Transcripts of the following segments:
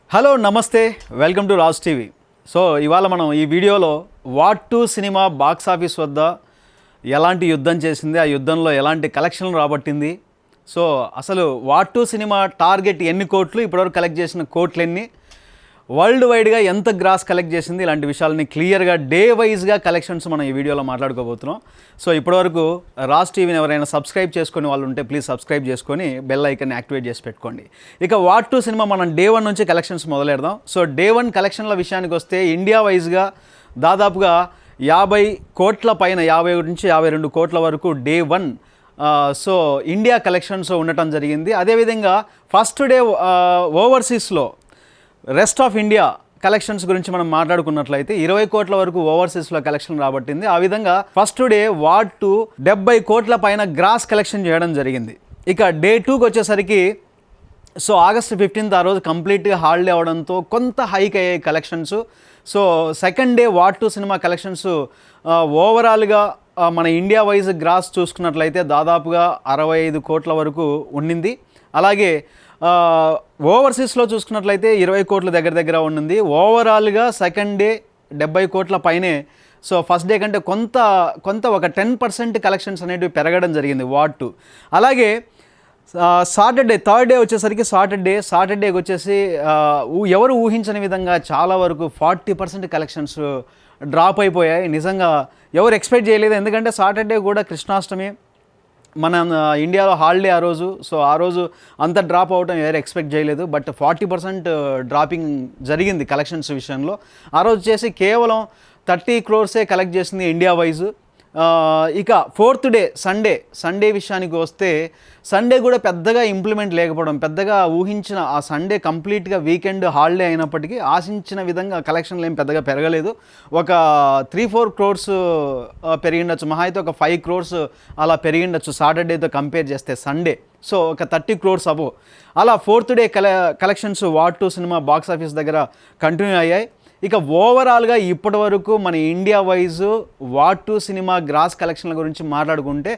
Hello నమస్తే welcome to Raj TV. So ఇవాళ మనం ఈ వీడియోలో వార్ 2 సినిమా బాక్స్ ఆఫీస్ వద్ద ఎలాంటి యుద్ధం చేసింది, ఆ యుద్ధంలో ఎలాంటి కలెక్షన్లు రాబట్టింది, సో అసలు వార్ 2 సినిమా టార్గెట్ ఎన్ని కోట్లు, ఇప్పటివరకు కలెక్ట్ చేసిన కోట్లు ఎన్ని, వరల్డ్ వైడ్గా ఎంత గ్రాస్ కలెక్ట్ చేసింది, ఇలాంటి విషయాలని క్లియర్గా డే వైజ్గా కలెక్షన్స్ మనం ఈ వీడియోలో మాట్లాడుకోబోతున్నాం. సో ఇప్పటివరకు రాజ్ టీవీని ఎవరైనా సబ్స్క్రైబ్ చేసుకునే వాళ్ళు ఉంటే ప్లీజ్ సబ్స్క్రైబ్ చేసుకొని బెల్ ఐకన్ని యాక్టివేట్ చేసి పెట్టుకోండి. ఇక వార్ 2 సినిమా మనం డే 1 నుంచి కలెక్షన్స్ మొదలెడదాం. సో డే 1 కలెక్షన్ల విషయానికి వస్తే ఇండియా వైజ్గా దాదాపుగా 50 కోట్ల పైన, 50 నుంచి 52 కోట్ల వరకు డే 1 సో ఇండియా కలెక్షన్స్ ఉండటం జరిగింది. అదేవిధంగా ఫస్ట్ డే ఓవర్సీస్లో రెస్ట్ ఆఫ్ ఇండియా కలెక్షన్స్ గురించి మనం మాట్లాడుకున్నట్లయితే 20 కోట్ల వరకు ఓవర్సీస్లో కలెక్షన్ రాబట్టింది. ఆ విధంగా ఫస్ట్ డే వార్ 2 70 కోట్ల పైన గ్రాస్ కలెక్షన్ చేయడం జరిగింది. ఇక డే 2కి వచ్చేసరికి సో ఆగస్ట్ 15th ఆ రోజు కంప్లీట్గా హాలిడే అవడంతో కొంత హైక్ అయ్యాయి collections. So second day war 2 cinema collections ఓవరాల్గా మన ఇండియా వైజ్ గ్రాస్ చూసుకున్నట్లయితే దాదాపుగా 65 కోట్ల వరకు ఉండింది. అలాగే ఓవర్సీస్లో చూసుకున్నట్లయితే 20 కోట్ల దగ్గర ఉండింది. ఓవరాల్గా సెకండ్ డే 70 కోట్ల పైనే. సో ఫస్ట్ డే కంటే కొంత ఒక 10% కలెక్షన్స్ అనేటివి పెరగడం జరిగింది వార్ 2. అలాగే సాటర్డే థర్డ్ డే వచ్చేసరికి సాటర్డేకి వచ్చేసి ఎవరు ఊహించని విధంగా చాలా వరకు 40% కలెక్షన్స్ డ్రాప్ అయిపోయాయి. నిజంగా ఎవరు ఎక్స్పెక్ట్ చేయలేదు, ఎందుకంటే సాటర్డే కూడా కృష్ణాష్టమి, మన ఇండియాలో హాలిడే ఆ రోజు. సో ఆ రోజు అంత డ్రాప్ అవడం ఎవరు ఎక్స్పెక్ట్ చేయలేదు. బట్ 40% డ్రాపింగ్ జరిగింది కలెక్షన్స్ విషయంలో. ఆ రోజు చేసి కేవలం 30 crores కలెక్ట్ చేసింది ఇండియా వైజ్. ఇక ఫోర్త్ డే సండే విషయానికి వస్తే సండే కూడా పెద్దగా ఇంప్లిమెంట్ లేకపోవడం, పెద్దగా ఊహించిన ఆ సండే కంప్లీట్గా వీకెండ్ హాలిడే అయినప్పటికీ ఆశించిన విధంగా కలెక్షన్లు ఏం పెద్దగా పెరగలేదు. ఒక 3-4 crores పెరిగిండొచ్చు, మహా అయితే ఒక 5 crores అలా పెరిగిండొచ్చు సాటర్డేతో కంపేర్ చేస్తే సండే. సో ఒక 30 crores అబో. అలా ఫోర్త్ డే కలెక్షన్స్ వార్ 2 సినిమా బాక్స్ ఆఫీస్ దగ్గర కంటిన్యూ అయ్యాయి. ఇక ఓవరాల్గా ఇప్పటి వరకు మన ఇండియా వైజ్ వార్ 2 సినిమా గ్రాస్ కలెక్షన్ల గురించి మాట్లాడుకుంటే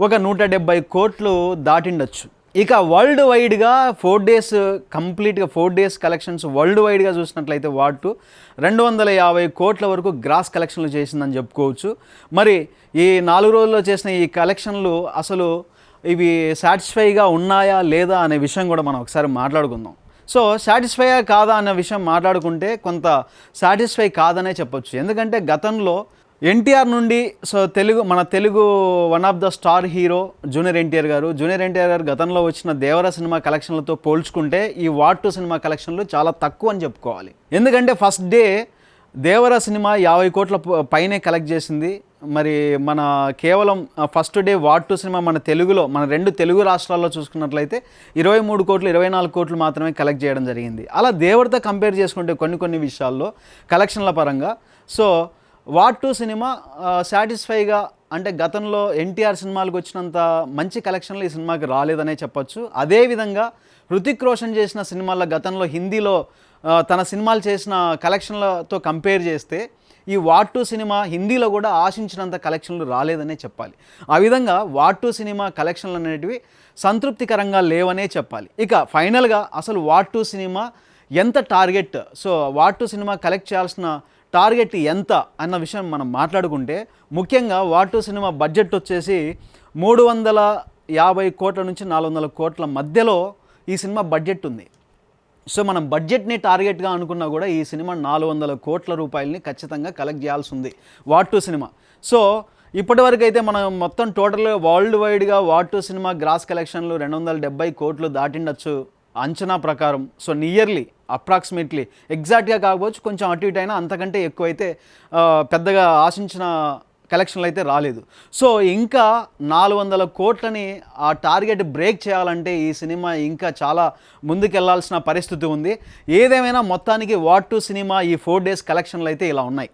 ఒక 170 కోట్లు దాటిండొచ్చు. ఇక వరల్డ్ వైడ్గా 4 days కంప్లీట్గా 4 days కలెక్షన్స్ వరల్డ్ వైడ్గా చూసినట్లయితే వార్ 2 250 కోట్ల వరకు గ్రాస్ కలెక్షన్లు చేసిందని చెప్పుకోవచ్చు. మరి ఈ 4 రోజుల్లో చేసిన ఈ కలెక్షన్లు అసలు ఇవి సాటిస్ఫైగా ఉన్నాయా లేదా అనే విషయం కూడా మనం ఒకసారి మాట్లాడుకుందాం. సో సాటిస్ఫైయా కాదా అన్న విషయం మాట్లాడుకుంటే కొంత సాటిస్ఫై కాదనే చెప్పొచ్చు. ఎందుకంటే గతంలో ఎన్టీఆర్ నుండి సో మన Telugu one of the star hero junior NTR గారు గతంలో వచ్చిన దేవర సినిమా కలెక్షన్లతో పోల్చుకుంటే ఈ వార్ 2 సినిమా కలెక్షన్లు చాలా తక్కువ అని చెప్పుకోవాలి. ఎందుకంటే ఫస్ట్ డే దేవర సినిమా 50 కోట్ల పైనే కలెక్ట్ చేసింది. మరి మన కేవలం ఫస్ట్ డే వార్ 2 సినిమా మన తెలుగులో, మన 2 తెలుగు రాష్ట్రాల్లో చూసుకున్నట్లయితే 23 కోట్లు 24 కోట్లు మాత్రమే కలెక్ట్ చేయడం జరిగింది. అలా దేవరతో కంపేర్ చేసుకుంటే కొన్ని విషయాల్లో కలెక్షన్ల పరంగా సో వార్ 2 సినిమా సాటిస్ఫైగా, అంటే గతంలో ఎన్టీఆర్ సినిమాలకు వచ్చినంత మంచి కలెక్షన్లు ఈ సినిమాకి రాలేదనే చెప్పొచ్చు. అదేవిధంగా హృతిక్ రోషన్ చేసిన సినిమాల్లో గతంలో హిందీలో తన సినిమాలు చేసిన కలెక్షన్లతో కంపేర్ చేస్తే ఈ వార్ 2 సినిమా హిందీలో కూడా ఆశించినంత కలెక్షన్లు రాలేదనే చెప్పాలి. ఆ విధంగా వార్ 2 సినిమా కలెక్షన్లు అనేటివి సంతృప్తికరంగా లేవనే చెప్పాలి. ఇక ఫైనల్గా అసలు వార్ 2 సినిమా ఎంత target, so war 2 cinema collect చేయాల్సిన టార్గెట్ ఎంత అన్న విషయం మనం మాట్లాడుకుంటే ముఖ్యంగా వార్ 2 సినిమా బడ్జెట్ వచ్చేసి 350 కోట్ల నుంచి 400 కోట్ల మధ్యలో ఈ సినిమా బడ్జెట్ ఉంది. సో మనం బడ్జెట్ని టార్గెట్గా అనుకున్నా కూడా ఈ సినిమా 400 కోట్ల రూపాయలని ఖచ్చితంగా కలెక్ట్ చేయాల్సి ఉంది వార్ 2 సినిమా. సో ఇప్పటివరకు అయితే మనం మొత్తం టోటల్గా వరల్డ్ వైడ్గా వార్ 2 సినిమా గ్రాస్ కలెక్షన్లు 270 కోట్లు దాటిండొచ్చు అంచనా ప్రకారం. సో నియర్లీ అప్రాక్సిమేట్లీ ఎగ్జాక్ట్గా కాకపోవచ్చు, కొంచెం అటు ఇటు అయినా అంతకంటే ఎక్కువైతే పెద్దగా ఆశించిన కలెక్షన్లు అయితే రాలేదు. సో ఇంకా 400 కోట్లని ఆ టార్గెట్ బ్రేక్ చేయాలంటే ఈ సినిమా ఇంకా చాలా ముందుకెళ్లాల్సిన పరిస్థితి ఉంది. ఏదేమైనా మొత్తానికి వార్ 2 సినిమా ఈ 4 days కలెక్షన్లు అయితే ఇలా ఉన్నాయి.